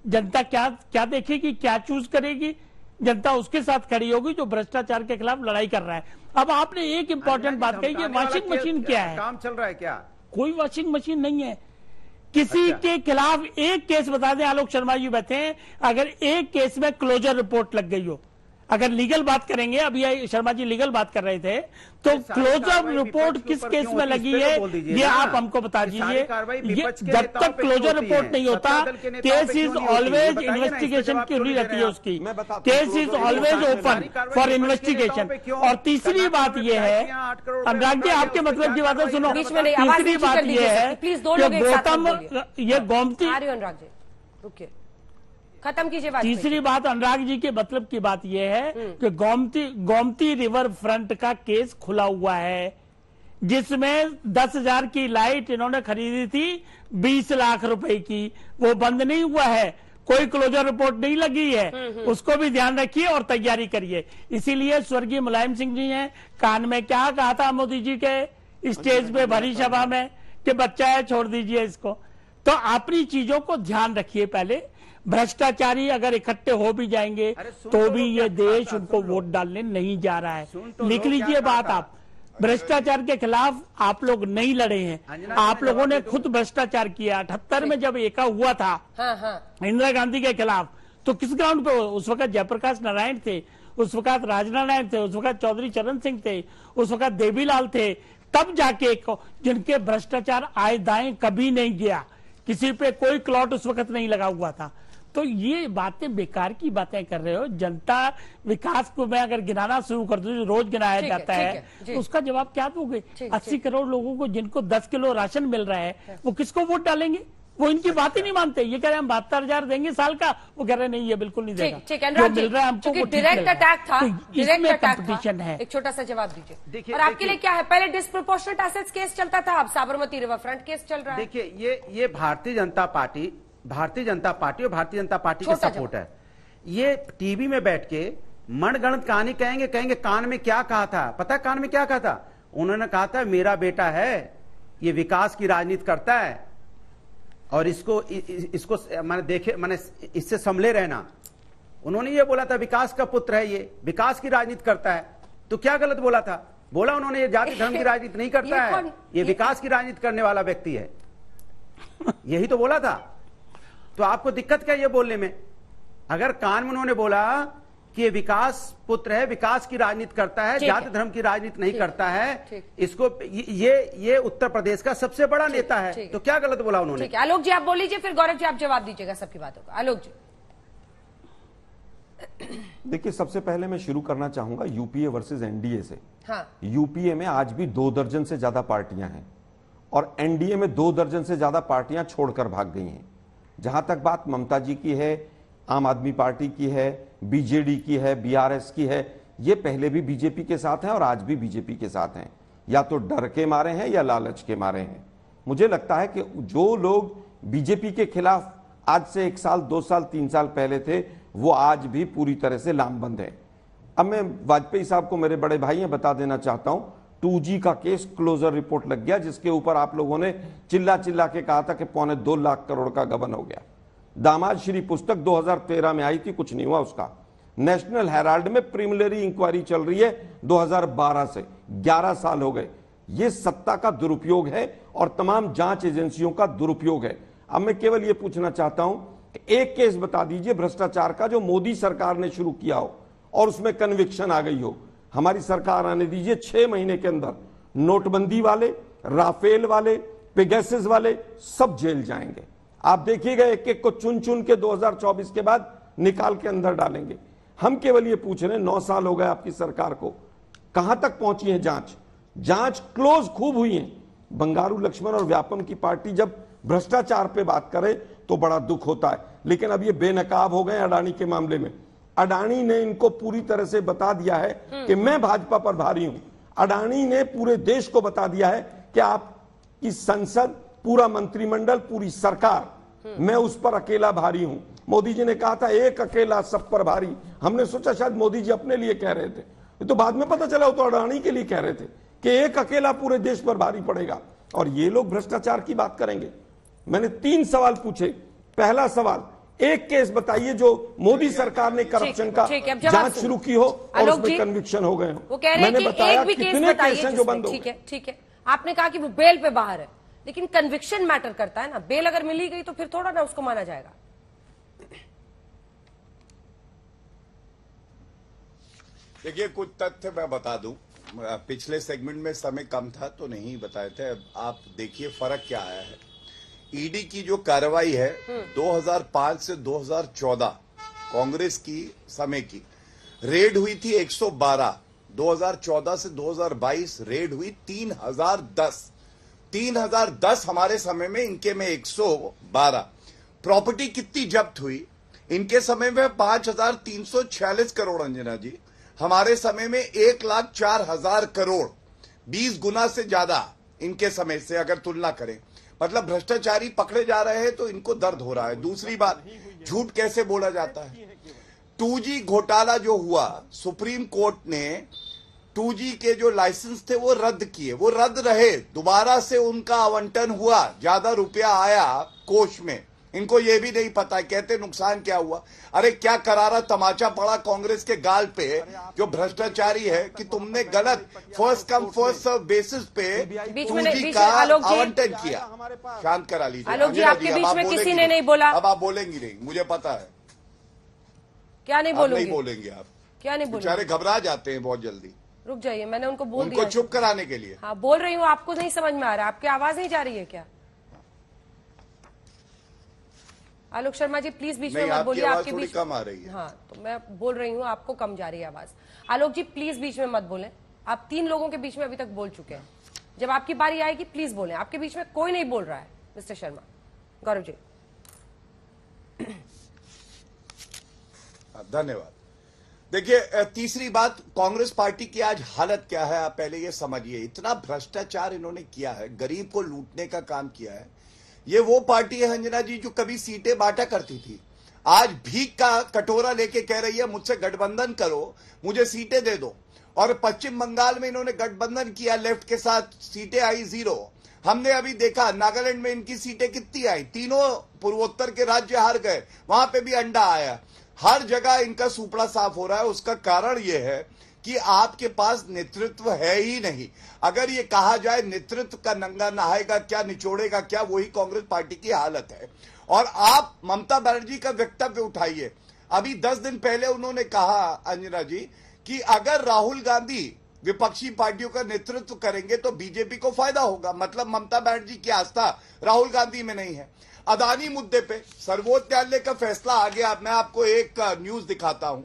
जनता क्या देखेगी, क्या चूज करेगी? जनता उसके साथ खड़ी होगी जो भ्रष्टाचार के खिलाफ लड़ाई कर रहा है। अब आपने एक इंपॉर्टेंट बात कही कि वॉशिंग मशीन क्या है? काम चल रहा है क्या? कोई वॉशिंग मशीन नहीं है। किसी के खिलाफ एक केस बता दें, आलोक शर्मा जी बैठे हैं, अगर एक केस में क्लोजर रिपोर्ट लग गई हो, अगर लीगल बात करेंगे, अभी शर्मा जी लीगल बात कर रहे थे, तो क्लोजर रिपोर्ट किस केस में लगी है ये आप हमको बता दीजिए। जब तक क्लोजर रिपोर्ट नहीं होता, केस इज ऑलवेज इन्वेस्टिगेशन क्यों रहती है उसकी, case is always open for investigation. और तीसरी बात यह है, अनुराग जी आपके मतलब की बात सुनो, तीसरी बात यह है कि गौतम ये गोमती, अनुराग जी रुकिए, खत्म कीजिए बात। तीसरी बात अनुराग जी के मतलब की बात यह है कि गोमती रिवर फ्रंट का केस खुला हुआ है, जिसमें 10,000 की लाइट इन्होंने खरीदी थी 20 लाख रुपए की, वो बंद नहीं हुआ है, कोई क्लोजर रिपोर्ट नहीं लगी है, उसको भी ध्यान रखिए और तैयारी करिए। इसीलिए स्वर्गीय मुलायम सिंह जी ने कान में क्या कहा था मोदी जी के स्टेज पे भरी सभा में कि बच्चा है छोड़ दीजिए इसको। तो अपनी चीजों को ध्यान रखिए। पहले भ्रष्टाचारी अगर इकट्ठे हो भी जाएंगे तो भी ये देश उनको वोट डालने नहीं जा रहा है। लिख लीजिए बात आप, भ्रष्टाचार के खिलाफ आप लोग नहीं लड़े हैं, आप लोगों ने खुद भ्रष्टाचार किया। 78 में जब एका हुआ था इंदिरा गांधी के खिलाफ, तो किस ग्राउंड पे? उस वक्त जयप्रकाश नारायण थे, उस वक्त राजनारायण थे, उस वक्त चौधरी चरण सिंह थे, उस वक्त देवीलाल थे, तब जाके जिनके भ्रष्टाचार आए दाएं कभी नहीं गया, किसी पे कोई क्लॉट उस वक्त नहीं लगा हुआ था। तो ये बातें बेकार की बातें कर रहे हो। जनता विकास को मैं अगर गिनाना शुरू कर दूं, रोज गिनाया जाता है, तो उसका जवाब क्या दोगे? 80 करोड़ लोगों को जिनको 10 किलो राशन मिल रहा है, वो किसको वोट डालेंगे? वो इनकी बात ही नहीं मानते। ये कह रहे हैं हम 72,000 देंगे साल का, वो कह रहे नहीं ये बिल्कुल नहीं देगा, जो मिल रहा है हमको वो डायरेक्ट अटैक था, इसमें कंपटीशन है। एक छोटा सा जवाब दीजिए। और आपके लिए क्या है? पहले डिस्प्रोपोर्शनेट एसेट्स केस चलता था, अब साबरमती रिवर फ्रंट केस चल रहा है। देखिए ये भारतीय जनता पार्टी और भारतीय जनता पार्टी का सपोर्ट है। ये टीवी में बैठ के मनगढ़ंत कहानी कहेंगे कान में क्या कहा था? पता है कान में क्या कहा था? उन्होंने कहा था मेरा बेटा है, ये विकास की राजनीति करता है और इसको मैंने इससे संभले रहना। उन्होंने ये बोला था विकास का पुत्र है, ये विकास की राजनीति करता है। तो क्या गलत बोला था? बोला उन्होंने ये जाति धर्म की राजनीति नहीं करता है, ये विकास की राजनीति करने वाला व्यक्ति है, यही तो बोला था। तो आपको दिक्कत क्या ये बोलने में? अगर कान में उन्होंने बोला कि विकास पुत्र है, विकास की राजनीति करता है, जाति धर्म की राजनीति नहीं करता है, इसको ये उत्तर प्रदेश का सबसे बड़ा नेता है, तो क्या गलत बोला उन्होंने? आलोक जी आप बोल लीजिए, फिर गौरव जी आप जवाब दीजिएगा सबकी बातों का। आलोक जी देखिए, सबसे पहले मैं शुरू करना चाहूंगा यूपीए वर्सेस एनडीए से। हाँ। यूपीए में आज भी 2 दर्जन से ज्यादा पार्टियां हैं और एनडीए में 2 दर्जन से ज्यादा पार्टियां छोड़कर भाग गई हैं। जहां तक बात ममता जी की है, आम आदमी पार्टी की है, बीजेडी की है, बीआरएस की है, ये पहले भी बीजेपी के साथ हैं और आज भी बीजेपी के साथ हैं। या तो डर के मारे हैं या लालच के मारे हैं। मुझे लगता है कि जो लोग बीजेपी के खिलाफ आज से 1 साल 2 साल 3 साल पहले थे, वो आज भी पूरी तरह से लामबंद है। अब मैं वाजपेयी साहब को, मेरे बड़े भाई हैं, बता देना चाहता हूं, 2G का केस क्लोजर रिपोर्ट लग गया, जिसके ऊपर आप लोगों ने चिल्ला चिल्ला के कहा था कि 2.25 लाख करोड़ का गबन हो गया। दामाद श्री पुस्तक 2013 में आई थी, कुछ नहीं हुआ उसका। नेशनल हेराल्ड में प्रीलिमिनरी इंक्वायरी चल रही है 2012 से, 11 साल हो गए। ये सत्ता का दुरुपयोग है और तमाम जांच एजेंसियों का दुरुपयोग है। अब मैं केवल ये पूछना चाहता हूं कि एक केस बता दीजिए भ्रष्टाचार का जो मोदी सरकार ने शुरू किया हो और उसमें कन्विक्शन आ गई हो। हमारी सरकार आने दीजिए, 6 महीने के अंदर नोटबंदी वाले, राफेल वाले, पेगासस वाले सब जेल जाएंगे। आप देखिएगा, एक एक को चुन चुन के 2024 के बाद निकाल के अंदर डालेंगे। हम केवल ये पूछ रहे हैं, 9 साल हो गए आपकी सरकार को, कहां तक पहुंची है जांच? जांच क्लोज खूब हुई है। बंगारू लक्ष्मण और व्यापम की पार्टी जब भ्रष्टाचार पे बात करे तो बड़ा दुख होता है, लेकिन अब ये बेनकाब हो गए अडानी के मामले में। अडानी ने इनको पूरी तरह से बता दिया है कि मैं भाजपा पर भारी हूं। अडानी ने पूरे देश को बता दिया है कि आपकी संसद, पूरा मंत्रिमंडल, पूरी सरकार मैं उस पर अकेला भारी हूं। मोदी जी ने कहा था एक अकेला सब पर भारी। हमने सोचा शायद मोदी जी अपने लिए कह रहे थे, तो बाद में पता चला वो तो अडानी के लिए कह रहे थे कि एक अकेला पूरे देश पर भारी पड़ेगा और ये लोग भ्रष्टाचार की बात करेंगे। मैंने 3 सवाल पूछे। पहला सवाल, एक केस बताइए जो मोदी सरकार ने करप्शन का जांच शुरू की हो और उसमें कन्विक्शन हो गए हो। वो कह रहे हैं कि एक भी केस बताइए जो बंद हो। ठीक है, आपने कहा कि वो बेल पे बाहर है, लेकिन कन्विक्शन मैटर करता है ना। बेल अगर मिली गई तो फिर थोड़ा ना उसको माना जाएगा। देखिए, कुछ तथ्य मैं बता दूं। पिछले सेगमेंट में समय कम था तो नहीं बताए थे। आप देखिए फर्क क्या आया है। ईडी की जो कार्रवाई है 2005 से 2014 कांग्रेस की समय की रेड हुई थी 112, 2014 से 2022 रेड हुई 3010 हमारे समय में, इनके में 112। प्रॉपर्टी कितनी जब्त हुई? इनके समय में 5346 करोड़ अंजना जी, हमारे समय में 1,04,000 करोड़, 20 गुना से ज्यादा इनके समय से अगर तुलना करें। मतलब भ्रष्टाचारी पकड़े जा रहे हैं तो इनको दर्द हो रहा है। दूसरी बात, झूठ कैसे बोला जाता है। 2G घोटाला जो हुआ, सुप्रीम कोर्ट ने 2G के जो लाइसेंस थे वो रद्द किए, वो रद्द रहे, दोबारा से उनका आवंटन हुआ, ज्यादा रुपया आया कोष में। इनको ये भी नहीं पता, कहते नुकसान क्या हुआ। अरे क्या करारा तमाचा पड़ा कांग्रेस के गाल पे जो भ्रष्टाचारी है कि तुमने गलत first come first serve basis पे 2G का आवंटन किया। शांत करा लीजिए आलोक जी, आपके बीच में किसी ने नहीं बोला। अब आप बोलेंगी नहीं, मुझे पता है। क्या नहीं बोलूंगी? नहीं बोलेंगे आप। क्या नहीं बोलेंगे? बेचारे घबरा जाते हैं बहुत जल्दी। रुक जाइए, मैंने उनको बोल दिया, उनको चुप कराने के लिए। हाँ बोल रही हूँ, आपको नहीं समझ में आ रहा? आपकी आवाज नहीं जा रही है क्या? आलोक शर्मा जी प्लीज बीच में मत बोलिए, आपके बीच कम आ रही है। हाँ तो मैं बोल रही हूँ, आपको कम जा रही है आवाज। आलोक जी प्लीज बीच में मत बोलें। आप 3 लोगों के बीच में अभी तक बोल चुके हैं। जब आपकी बारी आएगी प्लीज बोलें। आपके बीच में कोई नहीं बोल रहा है मिस्टर शर्मा। गौरव जी। धन्यवाद। देखिए, तीसरी बात, कांग्रेस पार्टी की आज हालत क्या है आप पहले ये समझिए। इतना भ्रष्टाचार इन्होंने किया है, गरीब को लूटने का काम किया है। ये वो पार्टी है अंजना जी जो कभी सीटें बांटा करती थी, आज भीख का कटोरा लेके कह रही है मुझसे गठबंधन करो, मुझे सीटें दे दो। और पश्चिम बंगाल में इन्होंने गठबंधन किया लेफ्ट के साथ, सीटें आई 0। हमने अभी देखा नागालैंड में इनकी सीटें कितनी आई, तीनों पूर्वोत्तर के राज्य हार गए, वहां पे भी अंडा आया। हर जगह इनका सुपड़ा साफ हो रहा है। उसका कारण यह है कि आपके पास नेतृत्व है ही नहीं। अगर ये कहा जाए नेतृत्व का नंगा नहाएगा क्या, निचोड़ेगा क्या, वही कांग्रेस पार्टी की हालत है। और आप ममता बनर्जी का वक्तव्य उठाइए। अभी 10 दिन पहले उन्होंने कहा अंजना जी कि अगर राहुल गांधी विपक्षी पार्टियों का नेतृत्व करेंगे तो बीजेपी को फायदा होगा। मतलब ममता बनर्जी की आस्था राहुल गांधी में नहीं है। अदानी मुद्दे पे सर्वोच्च न्यायालय का फैसला आ गया। मैं आपको एक न्यूज दिखाता हूं।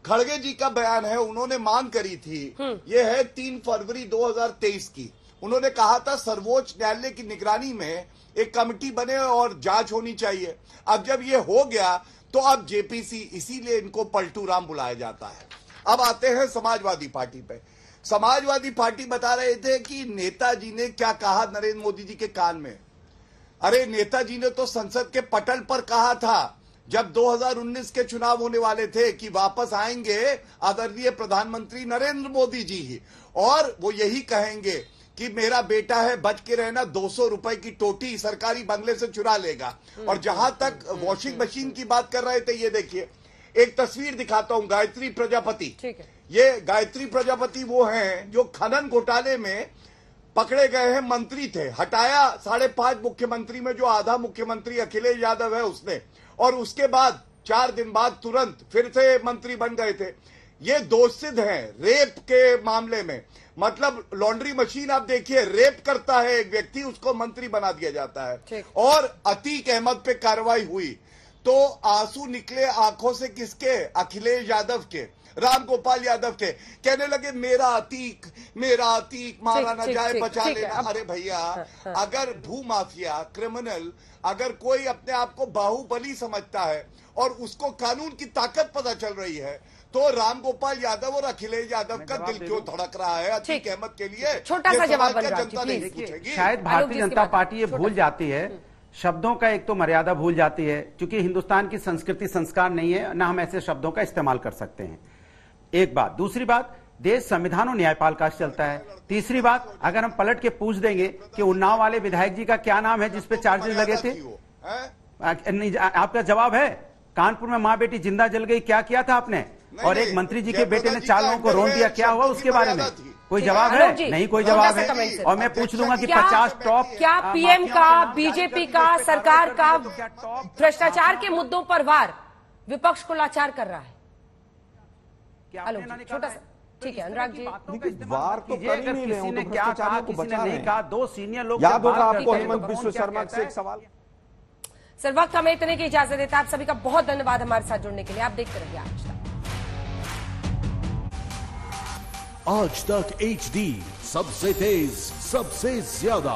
खड़गे जी का बयान है, उन्होंने मांग करी थी, ये है 3 फरवरी 2023 की। उन्होंने कहा था सर्वोच्च न्यायालय की निगरानी में एक कमेटी बने और जांच होनी चाहिए। अब जब ये हो गया तो अब जेपीसी, इसीलिए इनको पलटू राम बुलाया जाता है। अब आते हैं समाजवादी पार्टी पे। समाजवादी पार्टी बता रहे थे कि नेताजी ने क्या कहा नरेंद्र मोदी जी के कान में। अरे नेताजी ने तो संसद के पटल पर कहा था जब 2019 के चुनाव होने वाले थे कि वापस आएंगे आदरणीय प्रधानमंत्री नरेंद्र मोदी जी ही, और वो यही कहेंगे कि मेरा बेटा है, बच के रहना, 200 रुपए की टोटी सरकारी बंगले से चुरा लेगा। और जहां तक वॉशिंग मशीन की बात कर रहे थे, ये देखिए एक तस्वीर दिखाता हूं, गायत्री प्रजापति। ये गायत्री प्रजापति वो हैं जो खनन घोटाले में पकड़े गए हैं, मंत्री थे, हटाया 5.5 मुख्यमंत्री में जो आधा मुख्यमंत्री अखिलेश यादव है उसने, और उसके बाद 4 दिन बाद तुरंत फिर से मंत्री बन गए थे। ये दोषित हैं रेप के मामले में। मतलब लॉन्ड्री मशीन आप देखिए, रेप करता है एक व्यक्ति, उसको मंत्री बना दिया जाता है। और अतीक अहमद पे कार्रवाई हुई तो आंसू निकले आंखों से किसके? अखिलेश यादव के, रामगोपाल यादव के। कहने लगे मेरा अतीक मारा ना जाए, बचा लेना। अरे भैया, अगर भू माफिया क्रिमिनल, अगर कोई अपने आप को बाहुबली समझता है और उसको कानून की ताकत पता चल रही है, तो रामगोपाल यादव और अखिलेश यादव का दिल क्यों धड़क रहा है अतीक अहमद के लिए? छोटा सा जवाब शायद भारतीय जनता पार्टी ये भूल जाती है, शब्दों का एक तो मर्यादा भूल जाती है, क्योंकि हिंदुस्तान की संस्कृति संस्कार नहीं है ना हम ऐसे शब्दों का इस्तेमाल कर सकते हैं। एक बात। दूसरी बात, देश संविधान और न्यायपाल का चलता है। तीसरी बात, अगर हम पलट के पूछ देंगे कि उन्नाव वाले विधायक जी का क्या नाम है जिसपे चार्जेस लगे थे, आपका जवाब है कानपुर में मां बेटी जिंदा जल गई, क्या किया था आपने? और एक मंत्री जी के बेटे ने 4 लोगों को रोन दिया, क्या हुआ उसके बारे में? कोई जवाब है? नहीं कोई जवाब है। और मैं पूछ लूंगा कि 50 टॉप क्या पीएम का, बीजेपी का, सरकार का भ्रष्टाचार के मुद्दों पर वार विपक्ष को लाचार कर रहा है? छोटा सा, ठीक है अनुराग जी, वार तो कर ही नहीं रहे, किसी ने क्या कहा, किसी ने नहीं कहा। 2 सीनियर लोग याद होगा आपको हेमंत बिश्व शर्मा से एक सवाल। सर वक्त हमें इतने की इजाजत देता है। आप सभी का बहुत धन्यवाद हमारे साथ जुड़ने के लिए। आप देखते रहिए आज तक HD, सबसे तेज सबसे ज्यादा।